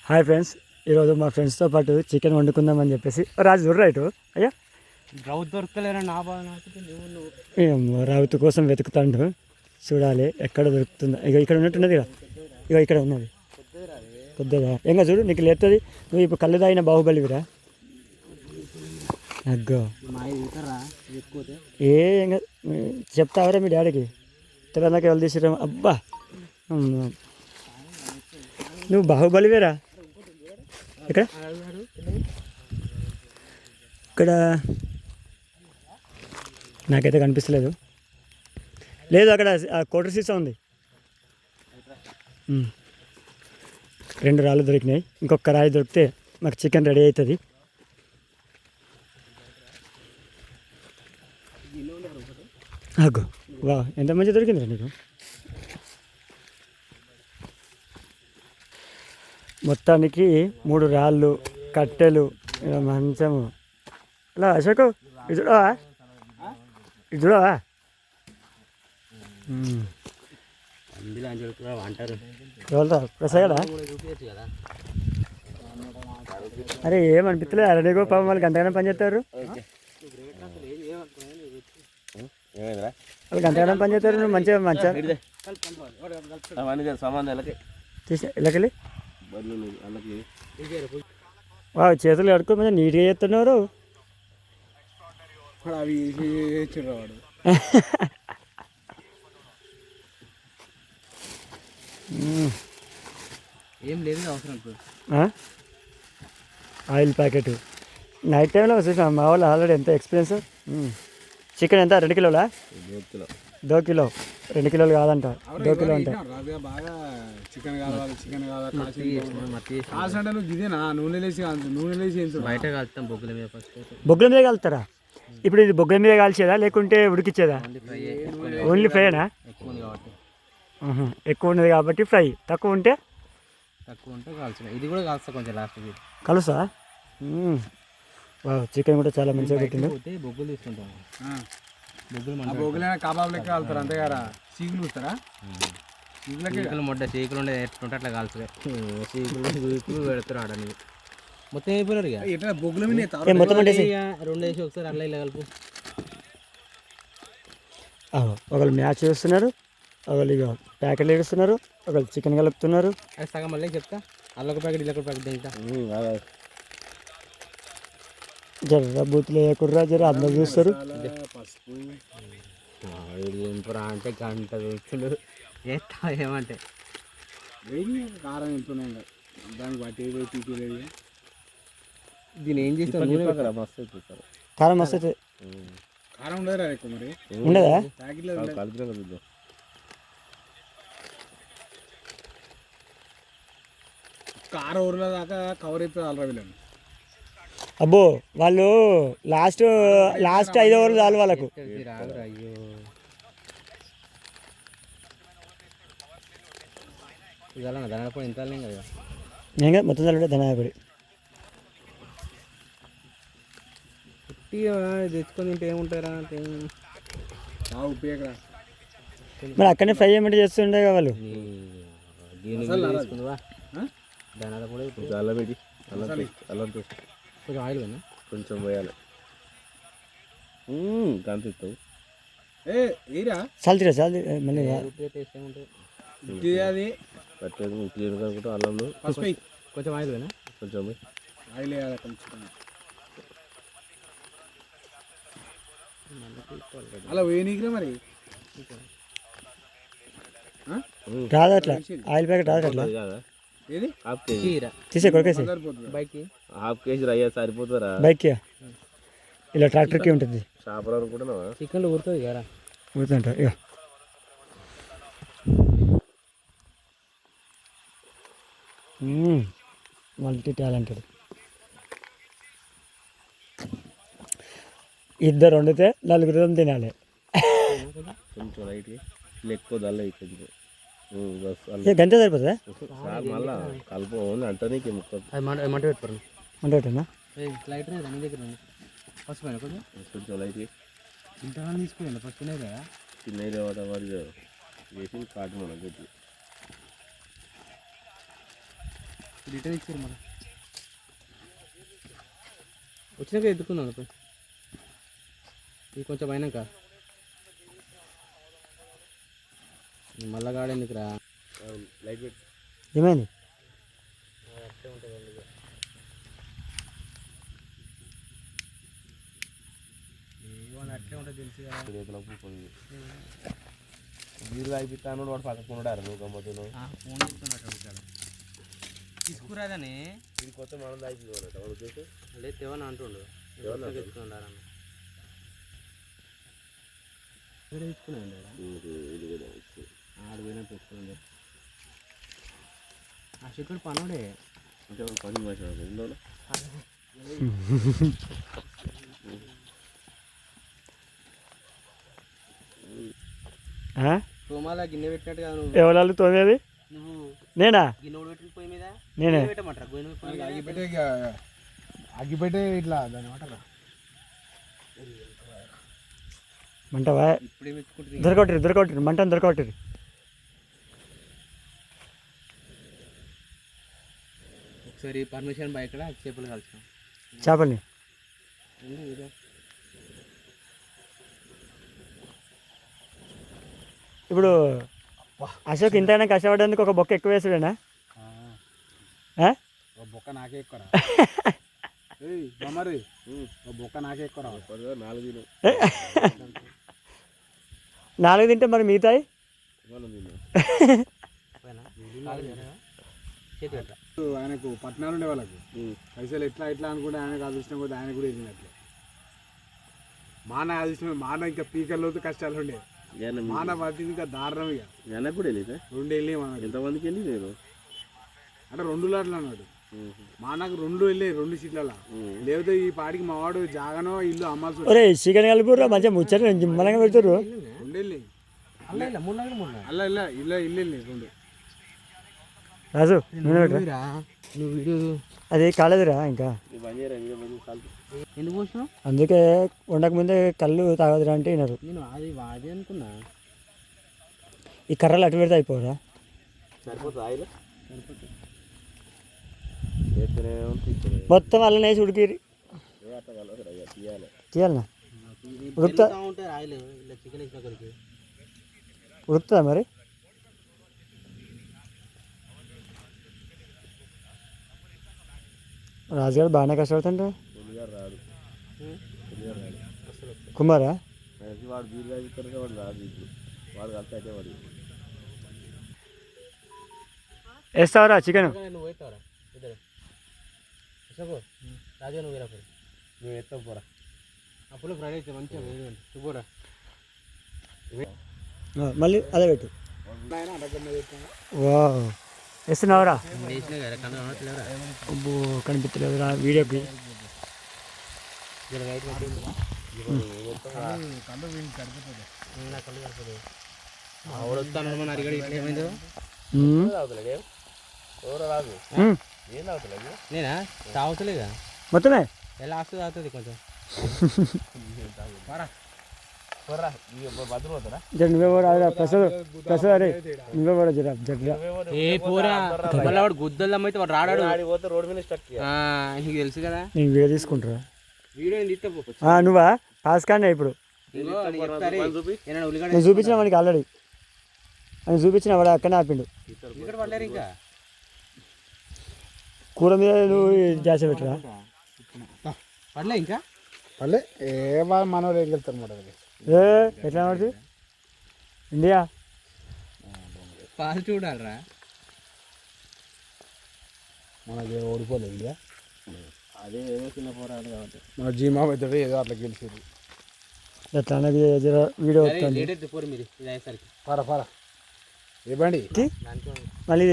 Hi friends, ఈరోజు మా ఫ్రెండ్స్తో పాటు చికెన్ వండుకుందామని చెప్పేసి రాజు చూడు రైటు అయ్యా రౌత్ దొరకలేరా నా బాధ రావుతు కోసం వెతుకుతాండు. చూడాలి ఎక్కడ దొరుకుతుందా. ఇక ఇక్కడ ఉన్నట్టున్నది, ఇక ఇక్కడ ఉన్నది పెద్దదా. ఇంకా చూడు నీకు లేస్తుంది. నువ్వు ఇప్పుడు కళ్ళు తాగిన బాహుబలివిరా. అగ్గో ఏ ఇంకా చెప్తావరా మీ డాడీకి. తెలంగాణకి వెళ్ళి తీసిరా. అబ్బా నువ్వు బాహుబలివేరా. ఇక్కడ ఇక్కడ నాకైతే కనిపిస్తలేదు. లేదు అక్కడ కోటర్ సీసా ఉంది. 2 రాళ్ళు దొరికినాయి. ఇంకొక రాయి దొరికితే మాకు చికెన్ రెడీ అవుతుంది. అగ్గో వా ఎంత మంచి దొరికిందిరా నీకు. మొత్తానికి 3 రాళ్ళు, కట్టెలు, మంచము. అలా అశోక్ ఇది చూడవా, ఇది చూడవా. ఎవరు ప్రసాదా? అరే ఏమనిపించలేదు. అరే నీకు పాపం వాళ్ళు గంటగానే పని చేస్తారు. వాళ్ళు గంటగానే పని చేస్తారు. నువ్వు మంచిగా తీసా ఇళ్ళకెళ్ళి చేతులు కడుక్కో మంచిగా నీట్గా చేస్తున్నారు. ఏం లేదు అవసరం. ఆయిల్ ప్యాకెట్ నైట్ టైంలో చూసిన మా వాళ్ళు ఆల్రెడీ ఎంత ఎక్స్పీరియన్స్. చికెన్ ఎంత 2 కిలోలా? 2 కిలో 2 కిలోలు కాదంట, 2 కిలో అంట. బొగ్గుల మీద కాలుతారా? ఇప్పుడు ఇది బొగ్గుల మీద కాల్చేదా లేకుంటే ఉడికిచ్చేదా? ఓన్లీ ఫ్రైనా? ఎక్కువ ఉన్నది కాబట్టి ఫ్రై, తక్కువ ఉంటే కాల్చిన. ఇది కూడా కాల్స్తా కొంచెం లాస్ట్ కలుసా. చికెన్ కూడా చాలా మంచిగా పెట్టింది. బొగ్గులు తీసుకుంటాం. బొగ్గులు కబాబ్ లెక్క కాలుతారు అంతే కదా. చీకులు చూస్తారా? చీకులు మొట్ట చీకులు ఉండే ఎట్లుంటే అట్లా కాల్చుతాయి. చీకులు పెడతారు ఆడని మొత్తం అయిపోయారు. ఇక బొగ్గుల మీద 2 వేసి ఒకసారి అల్ల ఇలా కలుపు. ఒకళ్ళు మ్యాచ్ చేస్తున్నారు, ఒకళ్ళు ఇక ప్యాకెట్లు వేస్తున్నారు, ఒకళ్ళు చికెన్ కలుపుతున్నారు. అది సగం మళ్ళీ చెప్తా. అల్లొక ప్యాకెట్ ఇల్లొక ప్యాకెట్ తింటా. జర్ర బూతులు వేయకుర్రా, జర అందరు చూస్తారు. ఏంపురా అంటే గంట చూస్తులు చేస్తా. ఏమంటే కారం ఎంతున్నాయి దానికి బట్టి దీన్ని ఏం చేస్తారు? కారం మస్తు అవుతుంది. కారం ఉండదురా ఎక్కువ మరి ఉండదా? కారం ఊర్ల దాకా కవర్ అయిపోయి ఆల్రెడీ. అబ్బో వాళ్ళు లాస్ట్ 5 ఓవర్లు చాలు వాళ్ళకు. అయ్యో ఇవాళ ధనపడి ఇంత కదా. నేను మొత్తం చల్లుడే ధనాయపడి తెచ్చుకొని తింటే ఏముంటారా అంటే మరి అక్కడనే ఫ్రై చేయమంటే చేస్తుండే కదా వాళ్ళు. తీసుకుందా ధనాల కూడా అల్లం పెట్టి అల్లం కొంచెం ఆయిల్ కదా కొంచెం పోయాలి. కనిపిస్తావు చాలు చాలు మళ్ళీ టేస్ట్ ఏముంటుంది. అది అల్లంలో కొంచెం ఆయిల్ కదా, కొంచెం ఆయిల్ వేయాలి. కొంచెం అలా వేయనీకిరా మరి రాదు అట్లా. ఆయిల్ ప్యాకెట్ రాదు అట్లా. ఏది తీసే కొరకేసి బైక్కి ½ కేజీ అయ్యా సరిపోతారా? బైక్కి ఇలా ట్రాక్టర్కి ఉంటుంది. షాపర్ అనుకుంటున్నావా? చికెన్లో ఊరుతుంది కదా, ఊరుతుంట. ఇక మల్టీ టాలెంటెడ్. 2 వండితే 4 తినాలి. కొంచెం లైట్ ఎక్కువ దల్ల కొంచెం గంటే సరిపోతుందా? మళ్ళా కలుపు అంటే నీకు మంట పెట్టుకోరు. మంట పెట్టనా? లైట్ దాని దగ్గర ఫస్ట్ పైన కొంచెం లైట్ ఇంతగానో తీసుకుని ఫస్ట్ తినే కదా. తినే వాటి వేసి కాటు మనం కొద్ది రిటర్న్ ఇచ్చారు మన వచ్చినాక ఎత్తుకుందాం ఇప్పుడు ఇది కొంచెం అయినాక మళ్ళా గాడెందుకురా లైట్ పెట్టి ఏమైంది అట్టే ఉంటుంది అట్లే ఉంటుంది తెలిసి మీరు అయిపోతాను వాడు పక్కకున్నాడు నువ్వు గమ్మతులు ఫోన్ చెప్తున్నట్టు తీసుకురాదని ఇది కొత్త మనం దాయిపోయినట్టు వాడు ఉద్దేశం లేదు తెవని అంటుండు తెచ్చుకున్నారన్న తెచ్చుకున్నాడు ఆడు పోయినా తెచ్చుకున్నాడు ఆ చెక్కుడు పనుడే అంటే పని మాట్లాడు ఇందులో సోమాల గిన్నె పెట్టినట్టు కదా నువ్వు ఎవరు తోమేది నువ్వు నేనా గిన్నె పెట్టిన పొయ్యి మీద నేనే పెట్టమంటారా గొయ్యి పొయ్యి మీద అగ్గిపెట్టే ఇట్లా దాని వాటర్ మంటవా ఇప్పుడే మెచ్చుకుంటుంది దొరకొట్టిరు మంటను దొరకొట్టిరు ఒకసారి పర్మిషన్ బయట చేపలు కలిసాం చేపల్ని ఇప్పుడు అశోక్ ఇంతైనా కష్టపడేందుకు ఒక బొక్క ఎక్కువ వేసాడేనా బొక్క నాకే ఎక్కువ మరి బొక్క నాకే ఎక్కువ 4 తింటే మరి మిగతాయి ఆయనకు పట్టణాలు ఉండే వాళ్ళకు పైసలు ఎట్లా ఎట్లా అనుకుంటే ఆయనకు అదృష్టం కూడా ఆయన కూడా వెళ్ళినట్లే మాన అదృష్టం మాన ఇంకా పీకల్లోతు కష్టాలు ఉండే మాన పట్టింది ఇంకా దారుణం ఇక వెనక్కి కూడా వెళ్ళి 2 వెళ్ళి మనకు ఎంతమందికి వెళ్ళి నేను అంటే 2 లాట్లు అన్నాడు మా నాకు 2 వెళ్ళాయి 2 సీట్లలో లేకపోతే ఈ పాటికి మా వాడు జాగనో ఇల్లు అమ్మాల్సి ఒరే చికెన్ కలిపి మంచిగా ముచ్చట నిమ్మలంగా పెడతారు 2 వెళ్ళాయి అలా ఇలా ఇల్లు వెళ్ళి 2 రాజు నూనె పెట్టరా నువ్వు వీడియో అది కాలేదురా ఇంకా ఎందుకు పోసినావు అందుకే వండకముందే కళ్ళు తాగదురా అంటే వినరు నేను అది వాది అనుకున్నా ఈ కర్రలు అటు పెడితే అయిపోరా సరిపోతుంది ఆయిల్ మొత్తం అల్లనే వేసి ఉడికిరి తీయాలనా ఉడుకుతా ఉంటుంది ఆయిల్ ఇలా చికెన్ వేసిన కొరికి ఉడుకుతుందా మరి రాజుగారు బాగానే కష్టపడుతుంటా కుమారా వాడు బీరు తాగితే వాడు రాదు వాడు కలిసి అయితే వాడు వేస్తావరా చికెన్ నువ్వు వేస్తావరా ఇద్దరు రాజు నువ్వు వేరప్పుడు నువ్వు ఎత్తావు పోరా అప్పుడు ఫ్రైడ్ అయితే మంచిగా చూపోరా మళ్ళీ అదే పెట్టు వా వేస్తున్నావురా వేసినా కదా కనబడట్లేదురా అబ్బో కనిపించలేదురా వీడియోకి నేనా తాగుతలేదా మొత్తమే ఎలా వస్తుంది తాగుతుంది కొంచెం నువ్వే కూడా ప్రసాద్ ప్రసాద్ అరే నువ్వే కూడా జర జర ఏ పోరా మళ్ళీ వాడు గుద్దలు అమ్మైతే వాడు రాడాడు రోడ్ మీద నీకు తెలుసు కదా నేను వీడియో తీసుకుంటారా వీడియో నువ్వా పాస్ కానీ ఇప్పుడు నేను చూపించిన వాడికి ఆల్రెడీ అని చూపించిన వాడు అక్కడనే ఆపిండు ఇక్కడ పడలేరు ఇంకా కూర మీద నువ్వు జాస పెట్టరా పడలే ఇంకా పల్లె ఏ బాగా మనోళ్ళు ఏం వెళ్తారు మాట ఎట్లా పడుతుంది ఇండియా పాలు చూడాలరా మనకి ఓడిపోలేదు ఇండియా అదే ఏదో చిన్న పోరాడు కాబట్టి మన జీమా పెద్దడు ఏదో అట్లా గెలిచేది ఎట్లా అనేది జర వీడియో వస్తుంది లేట్ అయితే పోరు మీరు ఇది అయ్యేసరికి పర ఏ బండి మళ్ళీ